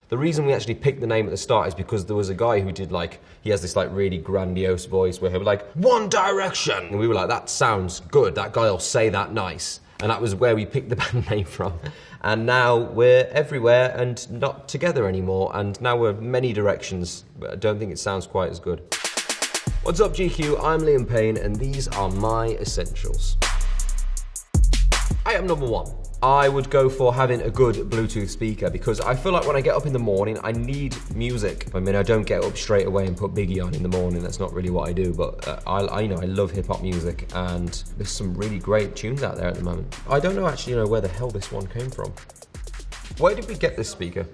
The reason we actually picked the name at the start is because there was a guy who did he has this really grandiose voice where he was like, One Direction! And we were like, that sounds good, that guy will say that nice. And that was where we picked the band name from. And now we're everywhere and not together anymore. And now we're many directions, but I don't think it sounds quite as good. What's up, GQ? I'm Liam Payne, and these are my essentials. Item number 1. I would go for having a good Bluetooth speaker because I feel like when I get up in the morning, I need music. I mean, I don't get up straight away and put Biggie on in the morning. That's not really what I do, but I love hip hop music, and there's some really great tunes out there at the moment. I don't know actually where the hell this one came from. Where did we get this speaker?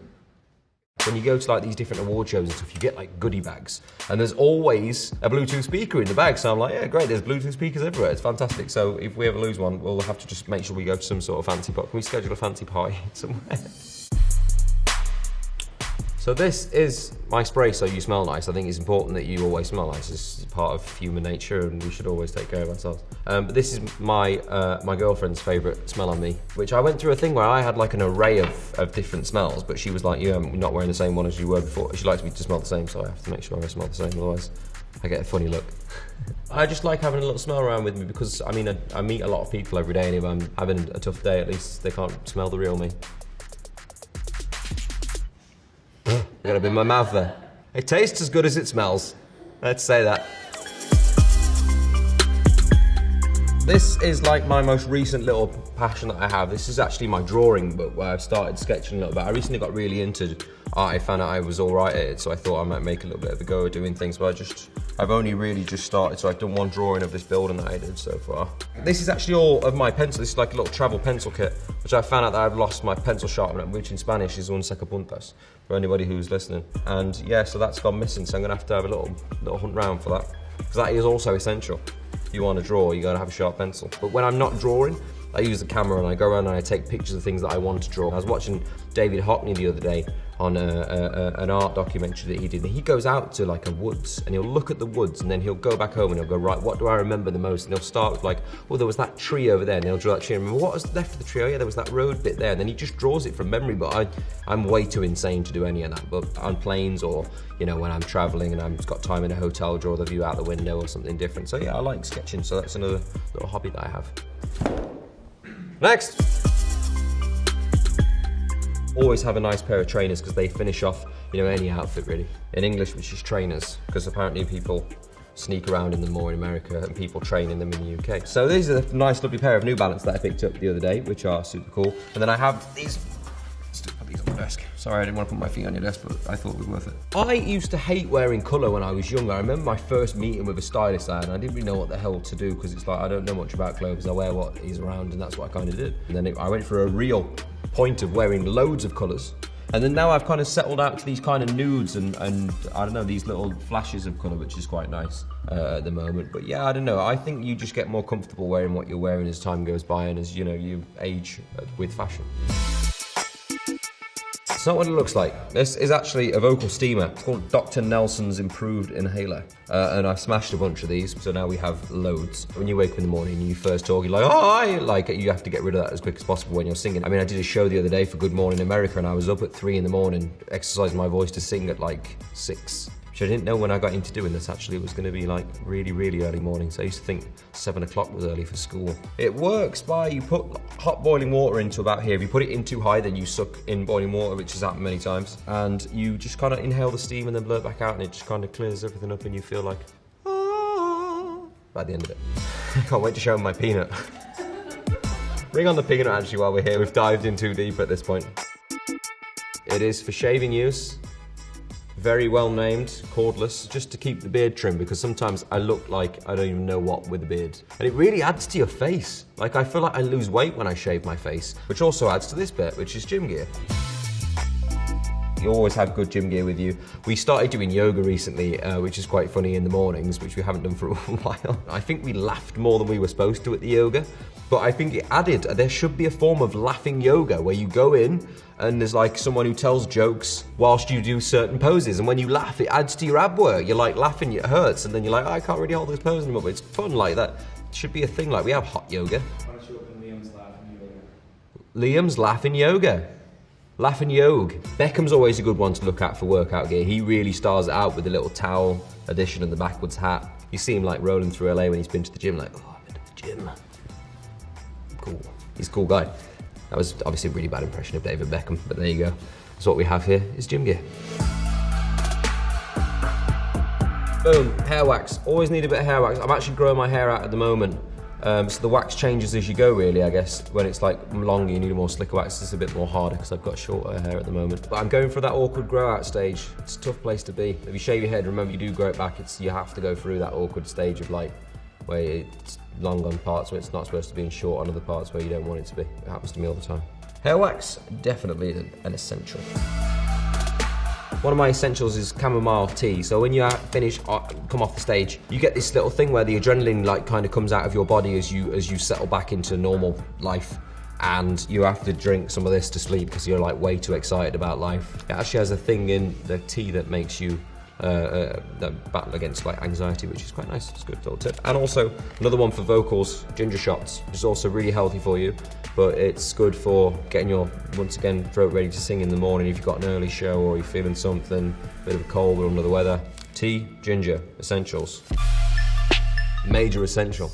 When you go to these different award shows and stuff, you get goodie bags, and there's always a Bluetooth speaker in the bag. So I'm like, yeah, great, there's Bluetooth speakers everywhere. It's fantastic. So if we ever lose one, we'll have to just make sure we go to some sort of fancy party. Can we schedule a fancy party somewhere? So this is my spray so you smell nice. I think it's important that you always smell nice. It's part of human nature and we should always take care of ourselves. But this is my girlfriend's favourite smell on me, which I went through a thing where I had an array of different smells, but she was like, yeah, I'm not wearing the same one as you were before. She likes me to smell the same, so I have to make sure I smell the same, otherwise I get a funny look. I just like having a little smell around with me because, I mean, I meet a lot of people every day, and if I'm having a tough day, at least they can't smell the real me. I got a bit in my mouth there. It tastes as good as it smells. Let's say that. This is my most recent little passion that I have. This is actually my drawing book where I've started sketching a little bit. I recently got really into art. I found out I was all right at it, so I thought I might make a little bit of a go at doing things, but I've only really just started, so I've done one drawing of this building that I did so far. This is actually all of my pencil. This is like a little travel pencil kit, which I found out that I've lost my pencil sharpener, which in Spanish is un sacapuntas, for anybody who's listening. And yeah, so that's gone missing, so I'm gonna have to have a little hunt round for that, because that is also essential. If you want to draw, you gotta have a sharp pencil. But when I'm not drawing, I use the camera and I go around and I take pictures of things that I want to draw. I was watching David Hockney the other day on an art documentary that he did. And he goes out to a woods and he'll look at the woods and then he'll go back home and he'll go, right, what do I remember the most? And he'll start with well, there was that tree over there, and he'll draw that tree and remember what was left of the tree. Oh yeah, there was that road bit there. And then he just draws it from memory, but I'm way too insane to do any of that. But on planes or, when I'm traveling and I've got time in a hotel, draw the view out the window or something different. So yeah, I like sketching, so that's another little hobby that I have. Next! Always have a nice pair of trainers because they finish off, any outfit really. In English, which is trainers, because apparently people sneak around in them more in America and people train in them in the UK. So these are a nice lovely pair of New Balance that I picked up the other day, which are super cool. And then I have these, still put these on the desk. Sorry, I didn't want to put my feet on your desk, but I thought it was worth it. I used to hate wearing colour when I was younger. I remember my first meeting with a stylist I had, and I didn't really know what the hell to do, because it's I don't know much about clothes. I wear what is around, and that's what I kind of did. And then I went for a real point of wearing loads of colours. And then now I've kind of settled out to these kind of nudes and I don't know, these little flashes of colour, which is quite nice at the moment. But yeah, I don't know. I think you just get more comfortable wearing what you're wearing as time goes by and as, you age with fashion. It's not what it looks like. This is actually a vocal steamer. It's called Dr. Nelson's Improved Inhaler. And I've smashed a bunch of these, so now we have loads. When you wake up in the morning and you first talk, you're like, oh, you have to get rid of that as quick as possible when you're singing. I mean, I did a show the other day for Good Morning America, and I was up at 3 in the morning, exercising my voice to sing at 6. Which I didn't know when I got into doing this, actually, it was gonna be really, really early morning. So I used to think 7 o'clock was early for school. It works by, you put hot boiling water into about here. If you put it in too high, then you suck in boiling water, which has happened many times. And you just kind of inhale the steam and then blow it back out, and it just kind of clears everything up and you feel like, by the end of it. I can't wait to show them my peanut. Bring on the peanut, actually, while we're here. We've dived in too deep at this point. It is for shaving use. Very well named, cordless, just to keep the beard trim, because sometimes I look like I don't even know what with a beard. And it really adds to your face. I feel like I lose weight when I shave my face, which also adds to this bit, which is gym gear. You always have good gym gear with you. We started doing yoga recently, which is quite funny in the mornings, which we haven't done for a while. I think we laughed more than we were supposed to at the yoga, but I think it added, there should be a form of laughing yoga where you go in and there's someone who tells jokes whilst you do certain poses, and when you laugh, it adds to your ab work. You're laughing, it hurts, and then you're like, I can't really hold this pose anymore, but it's fun like that. It should be a thing, we have hot yoga. Why don't you open Liam's Laughing Yoga? Liam's Laughing Yoga. Laughing Yogue. Beckham's always a good one to look at for workout gear. He really stars it out with the little towel addition and the backwards hat. You see him like rolling through LA when he's been to the gym, like, oh, I've been to the gym. Cool. He's a cool guy. That was obviously a really bad impression of David Beckham, but there you go. So what we have here is gym gear. Boom, hair wax. Always need a bit of hair wax. I'm actually growing my hair out at the moment. So the wax changes as you go, really, I guess. When it's like longer, you need a more slicker wax. It's a bit more harder because I've got shorter hair at the moment. But I'm going for that awkward grow out stage. It's a tough place to be. If you shave your head, remember you do grow it back. You have to go through that awkward stage of like, where it's long on parts where it's not supposed to be and short on other parts where you don't want it to be. It happens to me all the time. Hair wax, definitely an essential. One of my essentials is chamomile tea. So when you finish, come off the stage, you get this little thing where the adrenaline like kind of comes out of your body as you settle back into normal life, and you have to drink some of this to sleep because you're like way too excited about life. It actually has a thing in the tea that makes you battle against like anxiety, which is quite nice. It's a good little tip. And also another one for vocals, ginger shots, which is also really healthy for you, but it's good for getting your, once again, throat ready to sing in the morning if you've got an early show or you're feeling something, a bit of a cold or under the weather. Tea, ginger, essentials. Major essential.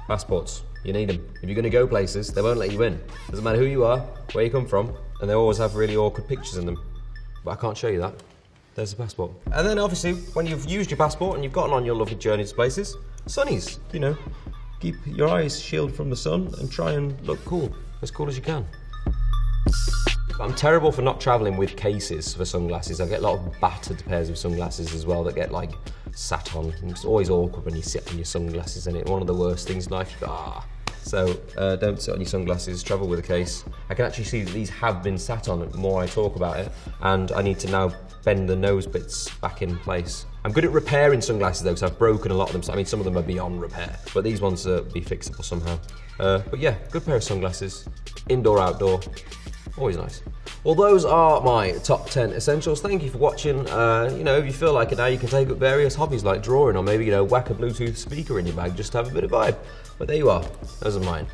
Passports, you need them. If you're gonna go places, they won't let you in. Doesn't matter who you are, where you come from, and they always have really awkward pictures in them. But I can't show you that. There's the passport. And then obviously, when you've used your passport and you've gotten on your lovely journey to places, sunnies, you know, keep your eyes shielded from the sun and try and look cool as you can. I'm terrible for not traveling with cases for sunglasses. I get a lot of battered pairs of sunglasses as well that get like sat on. It's always awkward when you sit on your sunglasses in it. One of the worst things in life. So don't sit on your sunglasses, travel with a case. I can actually see that these have been sat on the more I talk about it, and I need to now bend the nose bits back in place. I'm good at repairing sunglasses though, because I've broken a lot of them. So, I mean, some of them are beyond repair, but these ones be fixable somehow. But yeah, good pair of sunglasses, indoor, outdoor, always nice. Well, those are my top 10 essentials. Thank you for watching. You know, if you feel like it now, you can take up various hobbies like drawing, or maybe, you know, whack a Bluetooth speaker in your bag just to have a bit of vibe. But there you are, those are mine.